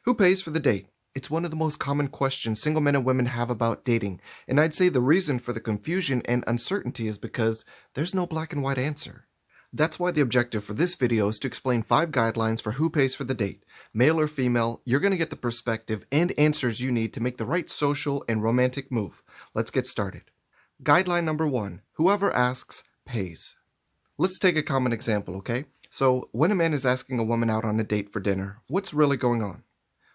Who pays for the date? It's one of the most common questions single men and women have about dating, and I'd say the reason for the confusion and uncertainty is because there's no black and white answer. That's why the objective for this video is to explain 5 guidelines for who pays for the date. Male or female, you're going to get the perspective and answers you need to make the right social and romantic move. Let's get started. Guideline number 1, whoever asks, pays. Let's take a common example, okay? So, when a man is asking a woman out on a date for dinner, what's really going on?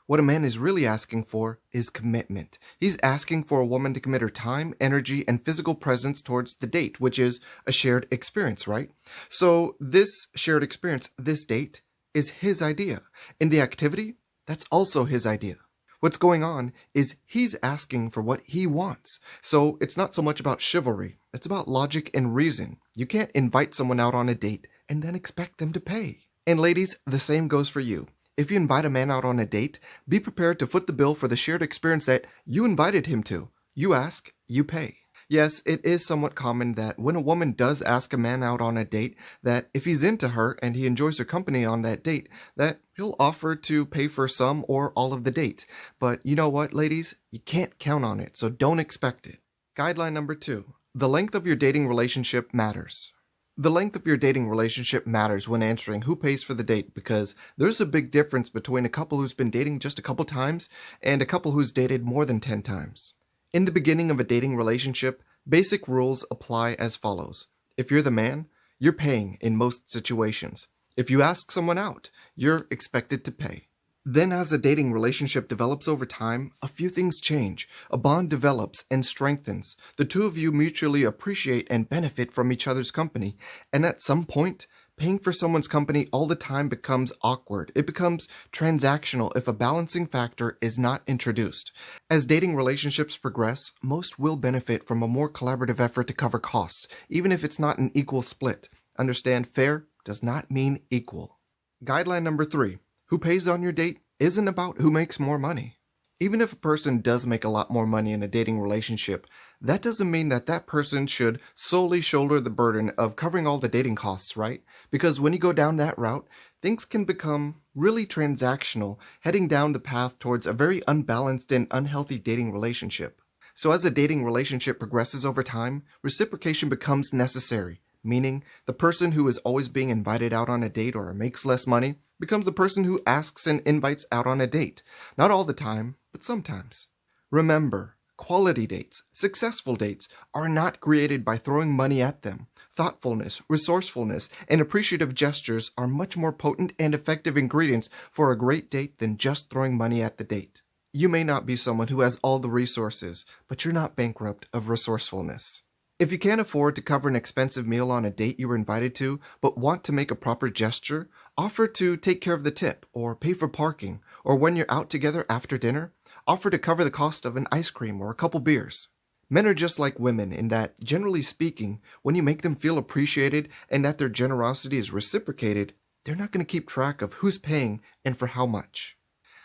What a man is really asking for is commitment. He's asking for a woman to commit her time, energy, and physical presence towards the date, which is a shared experience, right? So this shared experience, this date, is his idea. And the activity, that's also his idea. What's going on is he's asking for what he wants. So it's not so much about chivalry. It's about logic and reason. You can't invite someone out on a date and then expect them to pay. And ladies, the same goes for you. If you invite a man out on a date, be prepared to foot the bill for the shared experience that you invited him to. You ask, you pay. Yes, it is somewhat common that when a woman does ask a man out on a date, that if he's into her and he enjoys her company on that date, that he'll offer to pay for some or all of the date. But you know what, ladies? You can't count on it, so don't expect it. Guideline number 2, the length of your dating relationship matters. The length of your dating relationship matters when answering who pays for the date because there's a big difference between a couple who's been dating just a couple times and a couple who's dated more than 10 times. In the beginning of a dating relationship, basic rules apply as follows. If you're the man, you're paying in most situations. If you ask someone out, you're expected to pay. Then as a dating relationship develops over time, a few things change. A bond develops and strengthens. The two of you mutually appreciate and benefit from each other's company. And at some point, paying for someone's company all the time becomes awkward. It becomes transactional if a balancing factor is not introduced. As dating relationships progress, most will benefit from a more collaborative effort to cover costs, even if it's not an equal split. Understand, fair does not mean equal. Guideline number 3. Who pays on your date isn't about who makes more money. Even if a person does make a lot more money in a dating relationship, that doesn't mean that that person should solely shoulder the burden of covering all the dating costs, right? Because when you go down that route, things can become really transactional, heading down the path towards a very unbalanced and unhealthy dating relationship. So as a dating relationship progresses over time, reciprocation becomes necessary, meaning the person who is always being invited out on a date or makes less money becomes the person who asks and invites out on a date. Not all the time, but sometimes. Remember, quality dates, successful dates, are not created by throwing money at them. Thoughtfulness, resourcefulness, and appreciative gestures are much more potent and effective ingredients for a great date than just throwing money at the date. You may not be someone who has all the resources, but you're not bankrupt of resourcefulness. If you can't afford to cover an expensive meal on a date you were invited to, but want to make a proper gesture, offer to take care of the tip, or pay for parking, or when you're out together after dinner, offer to cover the cost of an ice cream or a couple beers. Men are just like women in that, generally speaking, when you make them feel appreciated and that their generosity is reciprocated, they're not going to keep track of who's paying and for how much.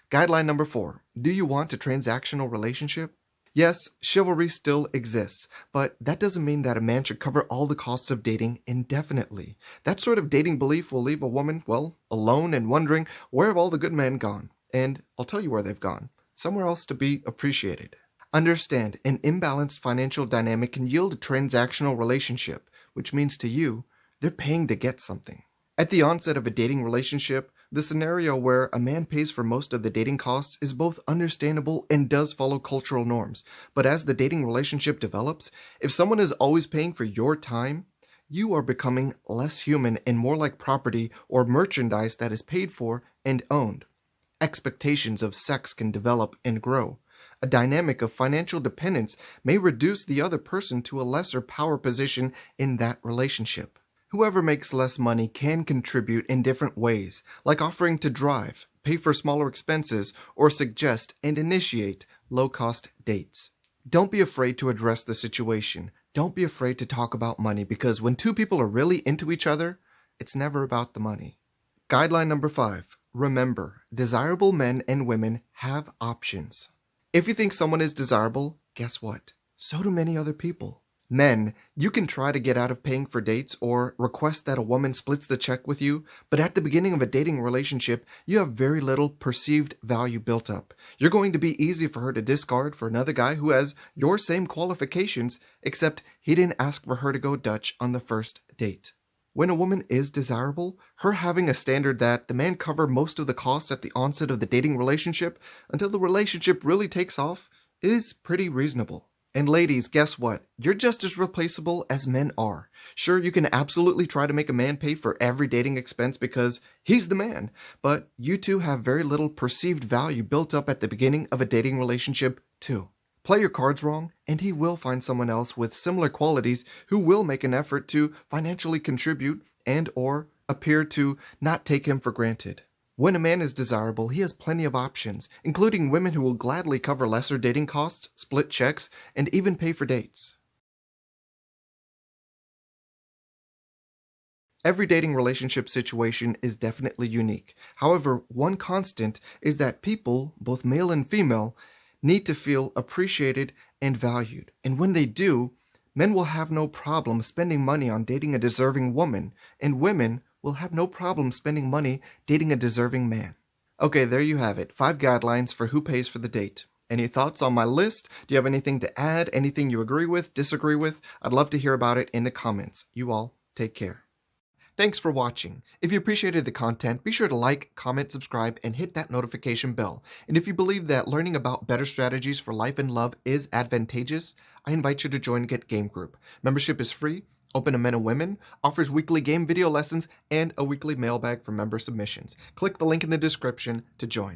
Guideline number 4. Do you want a transactional relationship? Yes, chivalry still exists, but that doesn't mean that a man should cover all the costs of dating indefinitely. That sort of dating belief will leave a woman, alone and wondering, where have all the good men gone? And I'll tell you where they've gone. Somewhere else to be appreciated. Understand, an imbalanced financial dynamic can yield a transactional relationship, which means to you, they're paying to get something. At the onset of a dating relationship, the scenario where a man pays for most of the dating costs is both understandable and does follow cultural norms. But as the dating relationship develops, if someone is always paying for your time, you are becoming less human and more like property or merchandise that is paid for and owned. Expectations of sex can develop and grow. A dynamic of financial dependence may reduce the other person to a lesser power position in that relationship. Whoever makes less money can contribute in different ways, like offering to drive, pay for smaller expenses, or suggest and initiate low-cost dates. Don't be afraid to address the situation. Don't be afraid to talk about money because when two people are really into each other, it's never about the money. Guideline number 5. Remember, desirable men and women have options. If you think someone is desirable, guess what? So do many other people. Men, you can try to get out of paying for dates or request that a woman splits the check with you, but at the beginning of a dating relationship, you have very little perceived value built up. You're going to be easy for her to discard for another guy who has your same qualifications, except he didn't ask for her to go Dutch on the first date. When a woman is desirable, her having a standard that the man cover most of the costs at the onset of the dating relationship until the relationship really takes off is pretty reasonable. And ladies, guess what? You're just as replaceable as men are. Sure, you can absolutely try to make a man pay for every dating expense because he's the man, but you two have very little perceived value built up at the beginning of a dating relationship, too. Play your cards wrong, and he will find someone else with similar qualities who will make an effort to financially contribute and or appear to not take him for granted. When a man is desirable, he has plenty of options, including women who will gladly cover lesser dating costs, split checks, and even pay for dates. Every dating relationship situation is definitely unique. However, one constant is that people, both male and female, need to feel appreciated and valued. And when they do, men will have no problem spending money on dating a deserving woman, and women will have no problem spending money dating a deserving man. Okay, there you have it. 5 guidelines for who pays for the date. Any thoughts on my list? Do you have anything to add? Anything you agree with, disagree with? I'd love to hear about it in the comments. You all, take care. Thanks for watching. If you appreciated the content, be sure to like, comment, subscribe, and hit that notification bell. And if you believe that learning about better strategies for life and love is advantageous, I invite you to join Get Game Group. Membership is free, open to men and women, offers weekly game video lessons, and a weekly mailbag for member submissions. Click the link in the description to join.